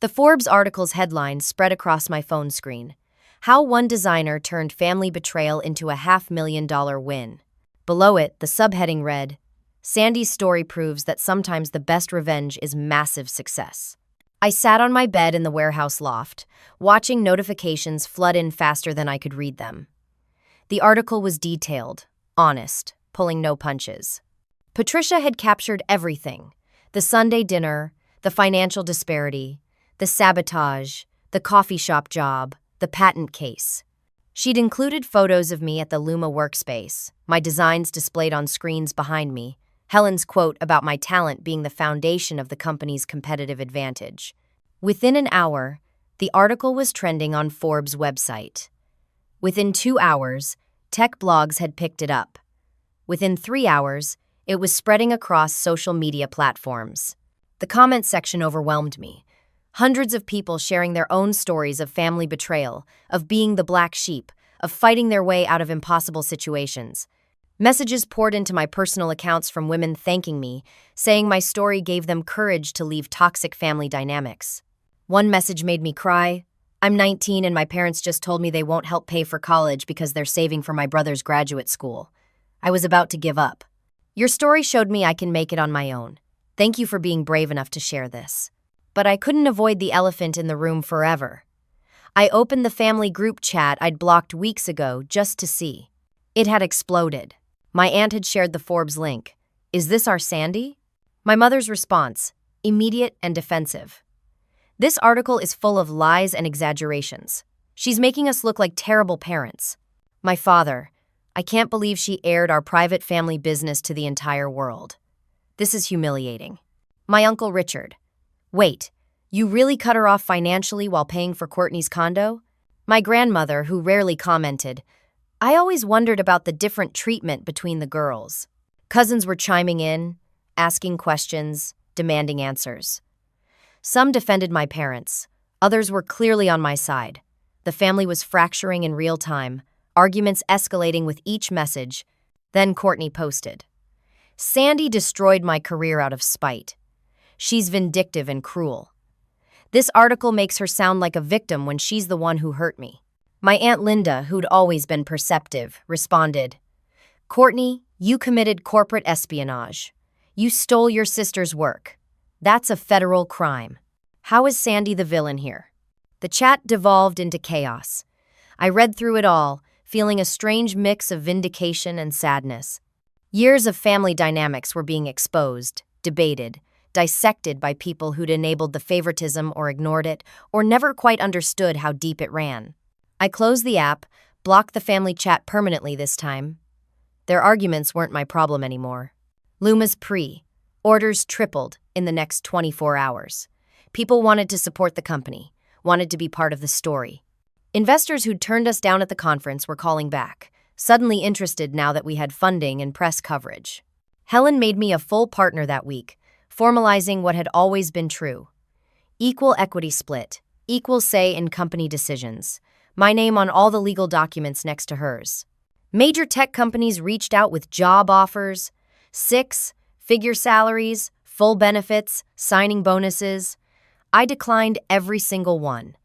The Forbes article's headline spread across my phone screen. How one designer turned family betrayal into a $500,000 win. Below it, the subheading read, Sandy's story proves that sometimes the best revenge is massive success. I sat on my bed in the warehouse loft, watching notifications flood in faster than I could read them. The article was detailed, honest, pulling no punches. Patricia had captured everything: the Sunday dinner, the financial disparity, the sabotage, the coffee shop job, the patent case. She'd included photos of me at the Luma workspace, my designs displayed on screens behind me, Helen's quote about my talent being the foundation of the company's competitive advantage. Within an hour, the article was trending on Forbes' website. Within 2 hours, tech blogs had picked it up. Within 3 hours, it was spreading across social media platforms. The comment section overwhelmed me. Hundreds of people sharing their own stories of family betrayal, of being the black sheep, of fighting their way out of impossible situations. Messages poured into my personal accounts from women thanking me, saying my story gave them courage to leave toxic family dynamics. One message made me cry. I'm 19 and my parents just told me they won't help pay for college because they're saving for my brother's graduate school. I was about to give up. Your story showed me I can make it on my own. Thank you for being brave enough to share this. But I couldn't avoid the elephant in the room forever. I opened the family group chat I'd blocked weeks ago just to see. It had exploded. My aunt had shared the Forbes link. Is this our Sandy? My mother's response, immediate and defensive. This article is full of lies and exaggerations. She's making us look like terrible parents. My father, I can't believe she aired our private family business to the entire world. This is humiliating. My Uncle Richard, wait, you really cut her off financially while paying for Courtney's condo? My grandmother, who rarely commented, I always wondered about the different treatment between the girls. Cousins were chiming in, asking questions, demanding answers. Some defended my parents. Others were clearly on my side. The family was fracturing in real time, arguments escalating with each message. Then Courtney posted, Sandy destroyed my career out of spite. She's vindictive and cruel. This article makes her sound like a victim when she's the one who hurt me. My Aunt Linda, who'd always been perceptive, responded, Courtney, you committed corporate espionage. You stole your sister's work. That's a federal crime. How is Sandy the villain here? The chat devolved into chaos. I read through it all, feeling a strange mix of vindication and sadness. Years of family dynamics were being exposed, debated, dissected by people who'd enabled the favoritism or ignored it, or never quite understood how deep it ran. I closed the app, blocked the family chat permanently this time. Their arguments weren't my problem anymore. Luma's orders tripled in the next 24 hours. People wanted to support the company, wanted to be part of the story. Investors who'd turned us down at the conference were calling back, suddenly interested now that we had funding and press coverage. Helen made me a full partner that week, formalizing what had always been true. Equal equity split, equal say in company decisions. My name on all the legal documents next to hers. Major tech companies reached out with job offers, six-figure salaries, full benefits, signing bonuses. I declined every single one.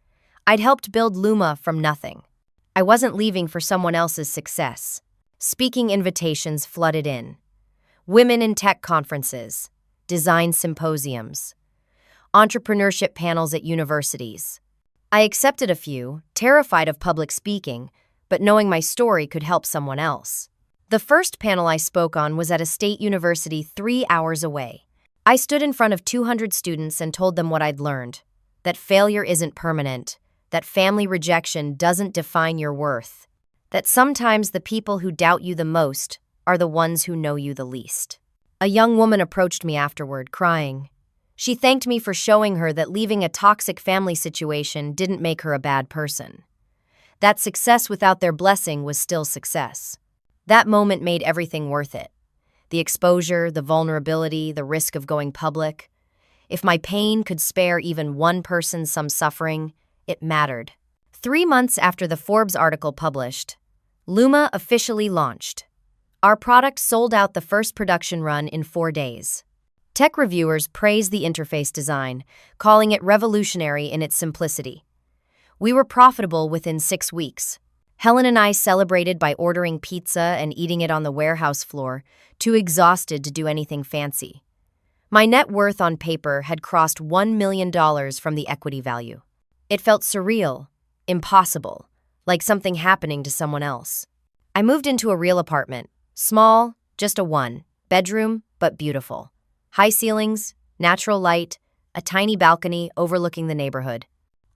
I'd helped build Luma from nothing. I wasn't leaving for someone else's success. Speaking invitations flooded in. Women in tech conferences, design symposiums, entrepreneurship panels at universities. I accepted a few, terrified of public speaking, but knowing my story could help someone else. The first panel I spoke on was at a state university 3 hours away. I stood in front of 200 students and told them what I'd learned, that failure isn't permanent, that family rejection doesn't define your worth, that sometimes the people who doubt you the most are the ones who know you the least. A young woman approached me afterward, crying. She thanked me for showing her that leaving a toxic family situation didn't make her a bad person. That success without their blessing was still success. That moment made everything worth it. The exposure, the vulnerability, the risk of going public. If my pain could spare even one person some suffering, it mattered. 3 months after the Forbes article published, Luma officially launched. Our product sold out the first production run in 4 days. Tech reviewers praised the interface design, calling it revolutionary in its simplicity. We were profitable within 6 weeks. Helen and I celebrated by ordering pizza and eating it on the warehouse floor, too exhausted to do anything fancy. My net worth on paper had crossed $1 million from the equity value. It felt surreal, impossible, like something happening to someone else. I moved into a real apartment, small, just a one-bedroom, but beautiful. High ceilings, natural light, a tiny balcony overlooking the neighborhood.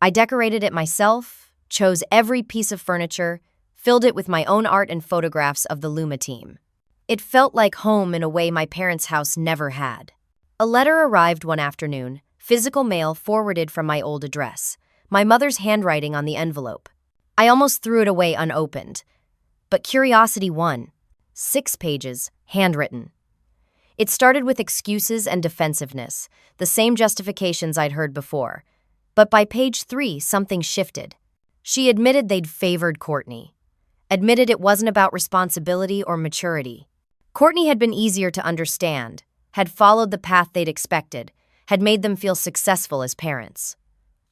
I decorated it myself, chose every piece of furniture, filled it with my own art and photographs of the Luma team. It felt like home in a way my parents' house never had. A letter arrived one afternoon, physical mail forwarded from my old address, my mother's handwriting on the envelope. I almost threw it away unopened, but curiosity won. 6 pages, handwritten. It started with excuses and defensiveness, the same justifications I'd heard before. But by page 3, something shifted. She admitted they'd favored Courtney. Admitted it wasn't about responsibility or maturity. Courtney had been easier to understand, had followed the path they'd expected, had made them feel successful as parents.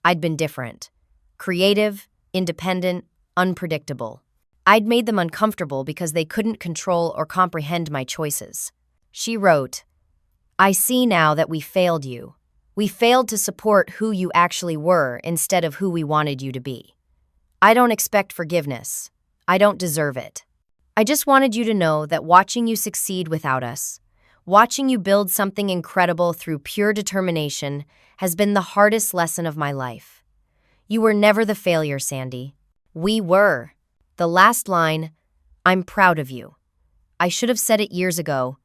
I'd been different. Creative, independent, unpredictable. I'd made them uncomfortable because they couldn't control or comprehend my choices. She wrote, "I see now that we failed you. We failed to support who you actually were instead of who we wanted you to be. I don't expect forgiveness. I don't deserve it. I just wanted you to know that watching you succeed without us, watching you build something incredible through pure determination, has been the hardest lesson of my life. You were never the failure, Sandy. We were." The last line, "I'm proud of you. I should have said it years ago.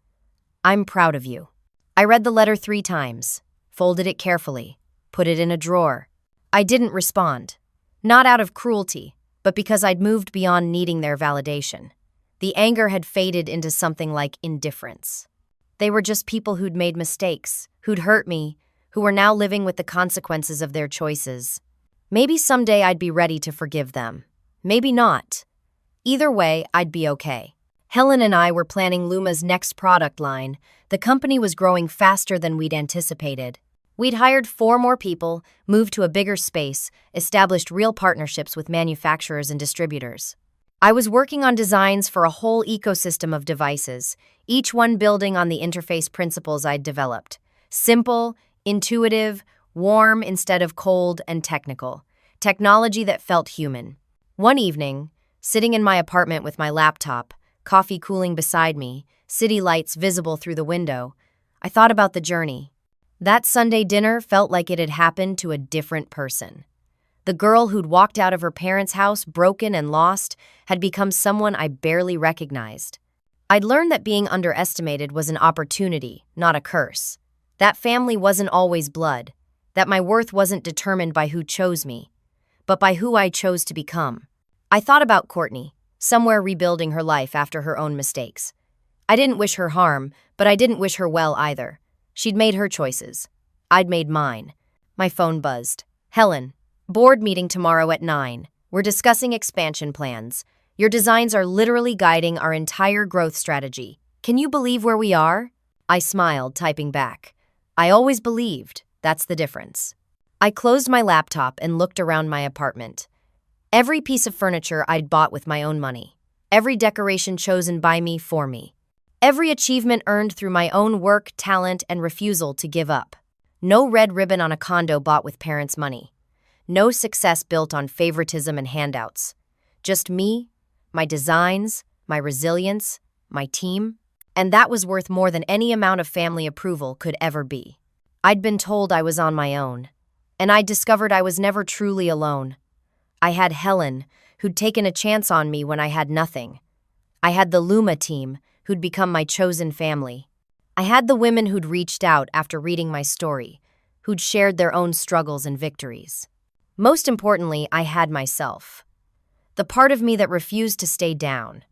I'm proud of you." I read the letter 3 times, folded it carefully, put it in a drawer. I didn't respond. Not out of cruelty, but because I'd moved beyond needing their validation. The anger had faded into something like indifference. They were just people who'd made mistakes, who'd hurt me, who were now living with the consequences of their choices. Maybe someday I'd be ready to forgive them. Maybe not. Either way, I'd be okay. Helen and I were planning Luma's next product line. The company was growing faster than we'd anticipated. We'd hired 4 more people, moved to a bigger space, established real partnerships with manufacturers and distributors. I was working on designs for a whole ecosystem of devices, each one building on the interface principles I'd developed. Simple, intuitive, warm instead of cold and technical. Technology that felt human. One evening, sitting in my apartment with my laptop, coffee cooling beside me, city lights visible through the window, I thought about the journey. That Sunday dinner felt like it had happened to a different person. The girl who'd walked out of her parents' house broken and lost had become someone I barely recognized. I'd learned that being underestimated was an opportunity, not a curse. That family wasn't always blood, that my worth wasn't determined by who chose me, but by who I chose to become. I thought about Courtney, somewhere rebuilding her life after her own mistakes. I didn't wish her harm, but I didn't wish her well either. She'd made her choices. I'd made mine. My phone buzzed. "Helen, board meeting tomorrow at 9. We're discussing expansion plans. Your designs are literally guiding our entire growth strategy. Can you believe where we are?" I smiled, typing back. I always believed. That's the difference. I closed my laptop and looked around my apartment. Every piece of furniture I'd bought with my own money. Every decoration chosen by me for me. Every achievement earned through my own work, talent, and refusal to give up. No red ribbon on a condo bought with parents' money. No success built on favoritism and handouts. Just me, my designs, my resilience, my team. And that was worth more than any amount of family approval could ever be. I'd been told I was on my own, and I'd discovered I was never truly alone. I had Helen, who'd taken a chance on me when I had nothing. I had the Luma team, who'd become my chosen family. I had the women who'd reached out after reading my story, who'd shared their own struggles and victories. Most importantly, I had myself. The part of me that refused to stay down,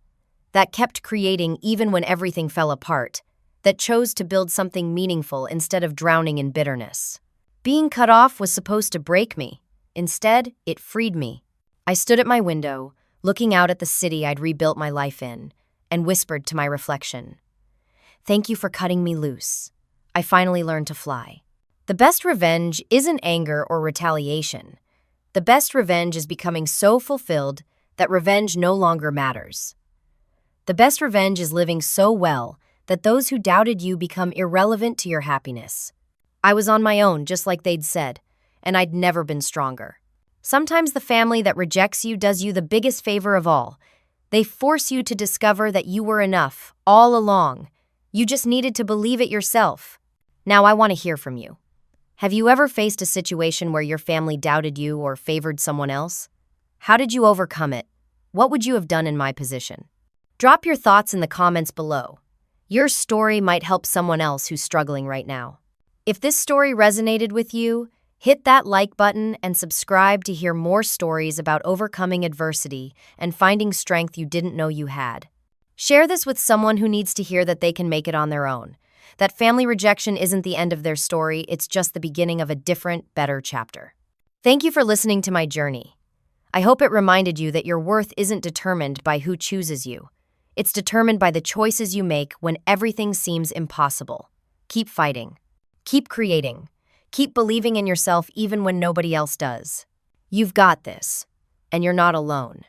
that kept creating even when everything fell apart, that chose to build something meaningful instead of drowning in bitterness. Being cut off was supposed to break me. Instead, it freed me. I stood at my window, looking out at the city I'd rebuilt my life in, and whispered to my reflection, "Thank you for cutting me loose. I finally learned to fly." The best revenge isn't anger or retaliation. The best revenge is becoming so fulfilled that revenge no longer matters. The best revenge is living so well that those who doubted you become irrelevant to your happiness. I was on my own, just like they'd said, and I'd never been stronger. Sometimes the family that rejects you does you the biggest favor of all. They force you to discover that you were enough all along. You just needed to believe it yourself. Now I want to hear from you. Have you ever faced a situation where your family doubted you or favored someone else? How did you overcome it? What would you have done in my position? Drop your thoughts in the comments below. Your story might help someone else who's struggling right now. If this story resonated with you, hit that like button and subscribe to hear more stories about overcoming adversity and finding strength you didn't know you had. Share this with someone who needs to hear that they can make it on their own. That family rejection isn't the end of their story, it's just the beginning of a different, better chapter. Thank you for listening to my journey. I hope it reminded you that your worth isn't determined by who chooses you. It's determined by the choices you make when everything seems impossible. Keep fighting. Keep creating. Keep believing in yourself even when nobody else does. You've got this, and you're not alone.